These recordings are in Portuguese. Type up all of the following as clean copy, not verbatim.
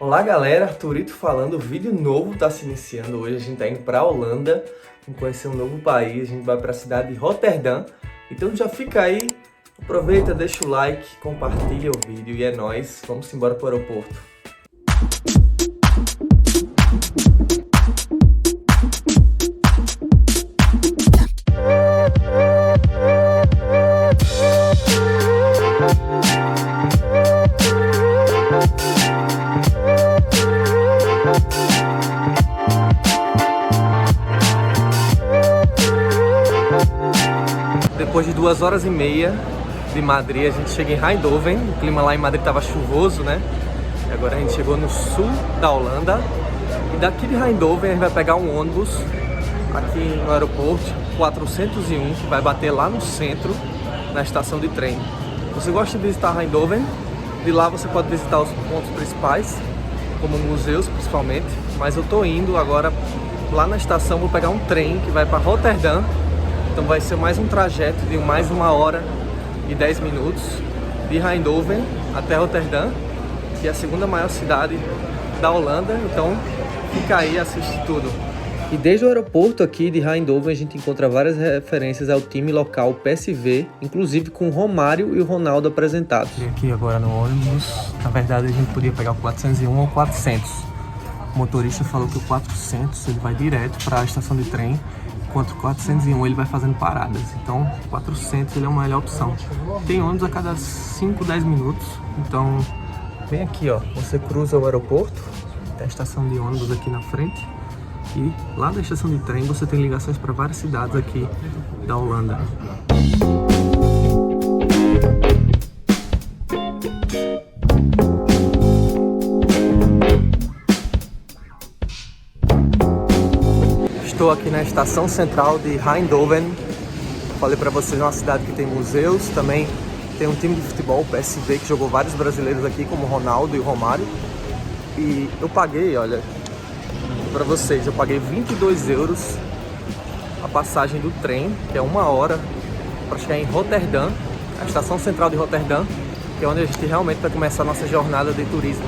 Olá galera, Arthurito falando, vídeo novo está se iniciando hoje, a gente está indo para a Holanda, vamos conhecer um novo país, a gente vai para a cidade de Roterdã, então já fica aí, aproveita, deixa o like, compartilha o vídeo e é nóis, vamos embora para o aeroporto. Depois de 2 horas e meia de Madrid, a gente chega em Eindhoven. O clima lá em Madrid estava chuvoso, né? E agora a gente chegou no sul da Holanda. E daqui de Eindhoven a gente vai pegar um ônibus aqui no aeroporto 401, que vai bater lá no centro, na estação de trem. Você gosta de visitar Eindhoven? De lá você pode visitar os pontos principais, como museus principalmente. Mas eu tô indo agora lá na estação, vou pegar um trem que vai para Roterdã. Então vai ser mais um trajeto de mais 1 hora e 10 minutos de Eindhoven até Roterdã, que é a segunda maior cidade da Holanda. Então fica aí, assiste tudo. E desde o aeroporto aqui de Eindhoven a gente encontra várias referências ao time local PSV, inclusive com o Romário e o Ronaldo apresentados. E aqui agora no ônibus, na verdade a gente podia pegar o 401 ou 400. O motorista falou que o 400 ele vai direto para a estação de trem, enquanto o 401 ele vai fazendo paradas. Então 400 ele é uma melhor opção. Tem ônibus a cada 5, 10 minutos. Então vem aqui, ó, você cruza o aeroporto, tem a estação de ônibus aqui na frente. E lá da estação de trem você tem ligações para várias cidades aqui da Holanda. Estou aqui na estação central de Eindhoven. Falei para vocês, é uma cidade que tem museus, também tem um time de futebol, o PSV, que jogou vários brasileiros aqui, como o Ronaldo e o Romário. E eu paguei, olha, para vocês, eu paguei 22 euros a passagem do trem, que é 1 hora, para chegar em Roterdã, a estação central de Roterdã, que é onde a gente realmente vai começar a nossa jornada de turismo.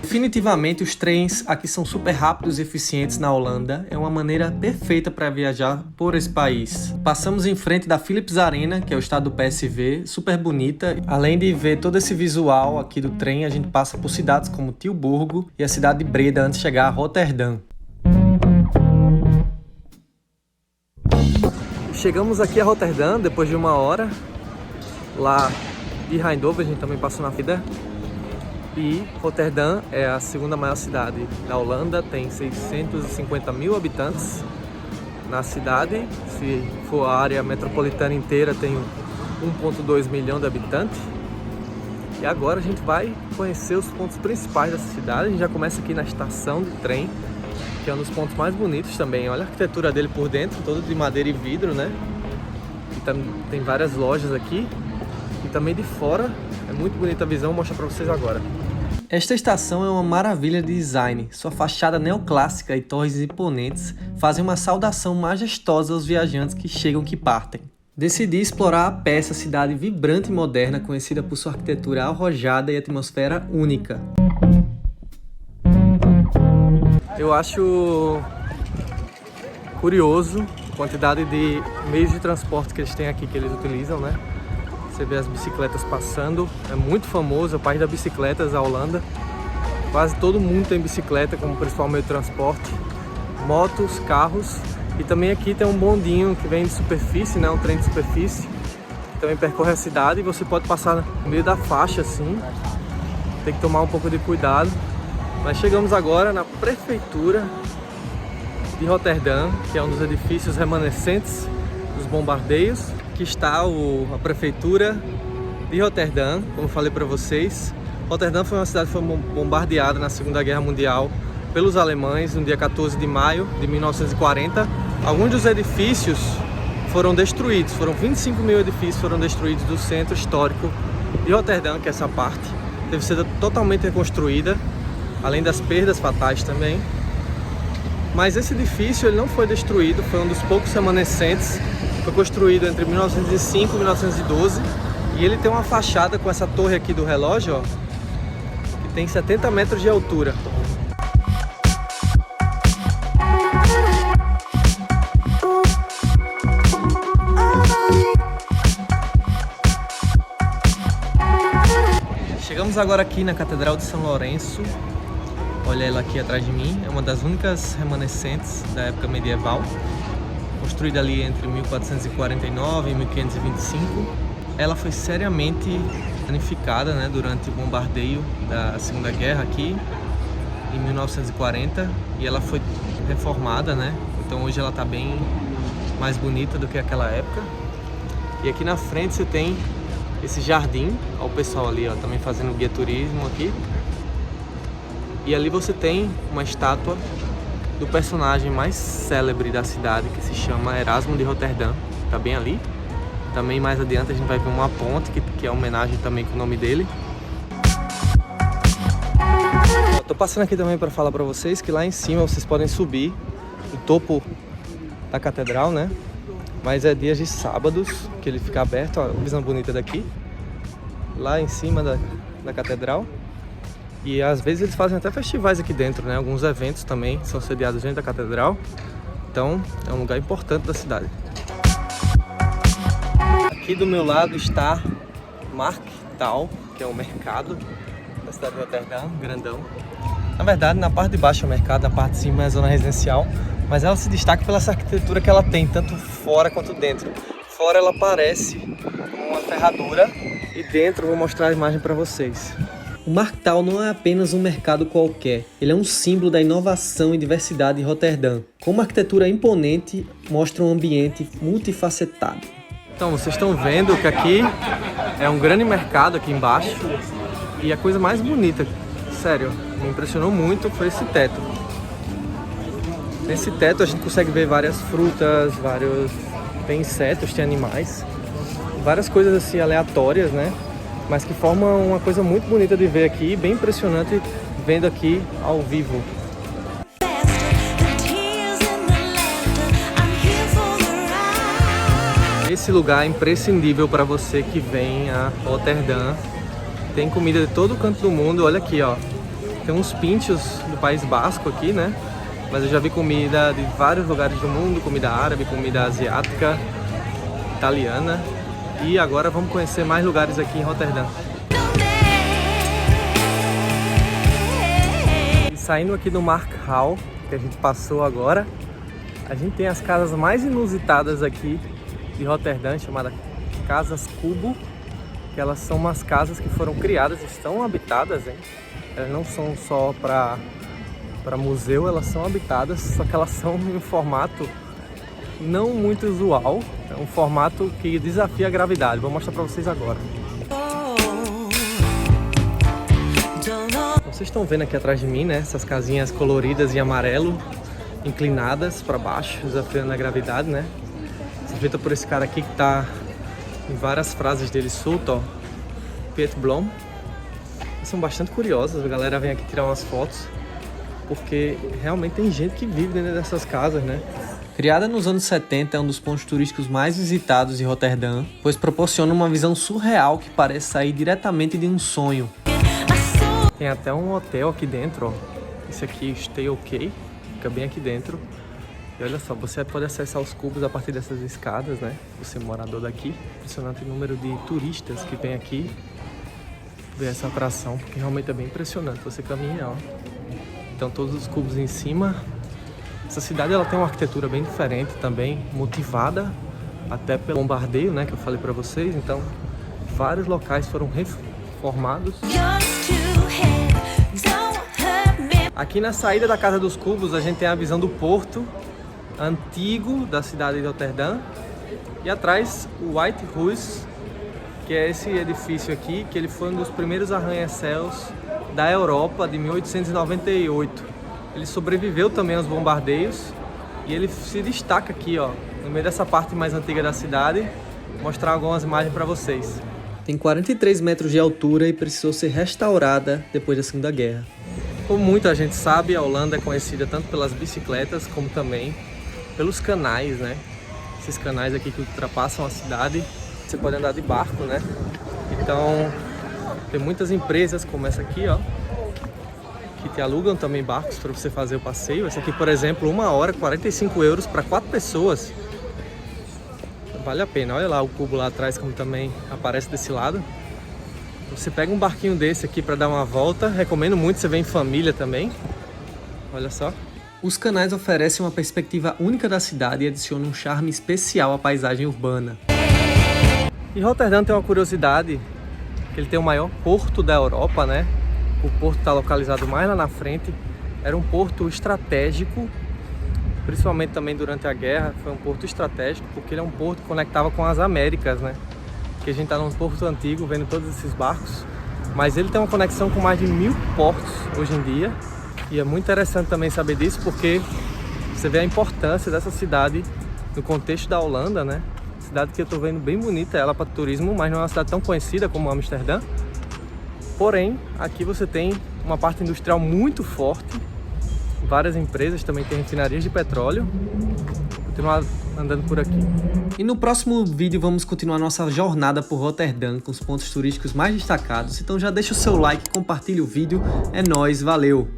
Definitivamente os trens aqui são super rápidos e eficientes na Holanda, é uma maneira perfeita para viajar por esse país. Passamos em frente da Philips Arena, que é o estádio do PSV, super bonita. Além de ver todo esse visual aqui do trem, a gente passa por cidades como Tilburgo e a cidade de Breda antes de chegar a Roterdã. Chegamos aqui a Roterdã depois de 1 hora. Lá de Eindhoven a gente também passou na vida. E Roterdã é a segunda maior cidade da Holanda, tem 650 mil habitantes na cidade. Se for a área metropolitana inteira, tem 1,2 milhão de habitantes. E agora a gente vai conhecer os pontos principais dessa cidade. A gente já começa aqui na estação de trem, que é um dos pontos mais bonitos também. Olha a arquitetura dele por dentro, todo de madeira e vidro, né? E tem várias lojas aqui. E também de fora, é muito bonita a visão, vou mostrar para vocês agora. Esta estação é uma maravilha de design. Sua fachada neoclássica e torres imponentes fazem uma saudação majestosa aos viajantes que chegam e que partem. Decidi explorar a pé essa cidade vibrante e moderna, conhecida por sua arquitetura arrojada e atmosfera única. Eu acho curioso a quantidade de meios de transporte que eles têm aqui, que eles utilizam, né? Você vê as bicicletas passando, é muito famoso, é o país das bicicletas, a Holanda. Quase todo mundo tem bicicleta como principal meio de transporte, motos, carros. E também aqui tem um bondinho que vem de superfície, né? Um trem de superfície, que também percorre a cidade e você pode passar no meio da faixa assim. Tem que tomar um pouco de cuidado. Mas chegamos agora na prefeitura de Roterdã, que é um dos edifícios remanescentes dos bombardeios. Aqui está a prefeitura de Roterdã, como falei para vocês. Roterdã foi uma cidade que foi bombardeada na Segunda Guerra Mundial pelos alemães no dia 14 de maio de 1940. Alguns dos edifícios foram destruídos, foram 25 mil edifícios foram destruídos do centro histórico de Roterdã, que é essa parte. Teve sido totalmente reconstruída, além das perdas fatais também. Mas esse edifício ele não foi destruído, foi um dos poucos remanescentes. Foi construído entre 1905 e 1912 e ele tem uma fachada com essa torre aqui do relógio, ó, que tem 70 metros de altura. Chegamos agora aqui na Catedral de São Lourenço. Olha ela aqui atrás de mim, é uma das únicas remanescentes da época medieval, construída ali entre 1449 e 1525. Ela foi seriamente danificada, né, durante o bombardeio da Segunda Guerra aqui em 1940, e ela foi reformada, né? Então hoje ela está bem mais bonita do que aquela época. E aqui na frente você tem esse jardim, olha o pessoal ali, ó, também fazendo guia turismo aqui. E ali você tem uma estátua do personagem mais célebre da cidade, que se chama Erasmo de Roterdã, tá bem ali. Também mais adiante a gente vai ver uma ponte, que é homenagem também com o nome dele. Tô passando aqui também para falar para vocês que lá em cima vocês podem subir o topo da catedral, né? Mas é dias de sábados que ele fica aberto, ó, a visão bonita daqui. Lá em cima da catedral. E às vezes eles fazem até festivais aqui dentro, né? Alguns eventos também são sediados dentro da catedral. Então é um lugar importante da cidade. Aqui do meu lado está Markthal, que é o mercado da cidade de Roterdã, grandão. Na verdade, na parte de baixo é o mercado, na parte de cima é a zona residencial. Mas ela se destaca pela essa arquitetura que ela tem, tanto fora quanto dentro. Fora ela parece uma ferradura e dentro eu vou mostrar a imagem para vocês. O Markthal não é apenas um mercado qualquer, ele é um símbolo da inovação e diversidade de Roterdã. Com uma arquitetura imponente, mostra um ambiente multifacetado. Então, vocês estão vendo que aqui é um grande mercado aqui embaixo. E a coisa mais bonita, sério, me impressionou muito, foi esse teto. Nesse teto a gente consegue ver várias frutas, tem insetos, tem animais. Várias coisas assim aleatórias, né? Mas que formam uma coisa muito bonita de ver aqui, bem impressionante vendo aqui ao vivo. Esse lugar é imprescindível para você que vem a Roterdã. Tem comida de todo canto do mundo, olha aqui, ó. Tem uns pinchos do País Basco aqui, né? Mas eu já vi comida de vários lugares do mundo, comida árabe, comida asiática, italiana. E agora vamos conhecer mais lugares aqui em Roterdã. E saindo aqui do Markthal, que a gente passou agora, a gente tem as casas mais inusitadas aqui de Roterdã, chamadas Casas Cubo, que elas são umas casas que foram criadas, estão habitadas, hein? Elas não são só para museu, elas são habitadas, só que elas são em um formato não muito usual, é um formato que desafia a gravidade. Vou mostrar para vocês agora. Vocês estão vendo aqui atrás de mim, né? Essas casinhas coloridas em amarelo, inclinadas para baixo, desafiando a gravidade, né? Feita por esse cara aqui que tá em várias frases dele solto, ó. Piet Blom. São bastante curiosas, a galera vem aqui tirar umas fotos, porque realmente tem gente que vive dentro dessas casas, né? Criada nos anos 70, é um dos pontos turísticos mais visitados de Roterdã, pois proporciona uma visão surreal que parece sair diretamente de um sonho. Tem até um hotel aqui dentro, ó. Esse aqui, Stay OK, fica bem aqui dentro. E olha só, você pode acessar os cubos a partir dessas escadas, né? Você é morador daqui. Impressionante o número de turistas que vem aqui ver essa atração, porque realmente é bem impressionante. Você caminha, ó. Então todos os cubos em cima. Essa cidade ela tem uma arquitetura bem diferente também, motivada até pelo bombardeio, né, que eu falei para vocês. Então, vários locais foram reformados. Aqui na saída da Casa dos Cubos, a gente tem a visão do porto antigo da cidade de Roterdã. E atrás, o White Huis, que é esse edifício aqui, que ele foi um dos primeiros arranha-céus da Europa de 1898. Ele sobreviveu também aos bombardeios e ele se destaca aqui, ó, no meio dessa parte mais antiga da cidade. Vou mostrar algumas imagens para vocês. Tem 43 metros de altura e precisou ser restaurada depois da Segunda Guerra. Como muita gente sabe, a Holanda é conhecida tanto pelas bicicletas como também pelos canais, né? Esses canais aqui que ultrapassam a cidade. Você pode andar de barco, né? Então, tem muitas empresas como essa aqui, ó, te alugam também barcos para você fazer o passeio. Esse aqui, por exemplo, 1 hora, 45 euros para 4 pessoas. Vale a pena. Olha lá o cubo lá atrás como também aparece desse lado. Você pega um barquinho desse aqui para dar uma volta. Recomendo muito, você vem em família também. Olha só. Os canais oferecem uma perspectiva única da cidade e adicionam um charme especial à paisagem urbana. E Roterdã tem uma curiosidade, que ele tem o maior porto da Europa, né? O porto está localizado mais lá na frente. Era um porto estratégico, principalmente também durante a guerra. Foi um porto estratégico porque ele é um porto que conectava com as Américas, né? Que a gente está num porto antigo, vendo todos esses barcos. Mas ele tem uma conexão com mais de 1000 portos hoje em dia. E é muito interessante também saber disso, porque você vê a importância dessa cidade no contexto da Holanda, né? Cidade que eu estou vendo bem bonita ela para turismo, mas não é uma cidade tão conhecida como Amsterdã. Porém, aqui você tem uma parte industrial muito forte, várias empresas, também tem refinarias de petróleo. Vou continuar andando por aqui. E no próximo vídeo vamos continuar nossa jornada por Roterdã com os pontos turísticos mais destacados. Então já deixa o seu like, compartilha o vídeo. É nóis, valeu!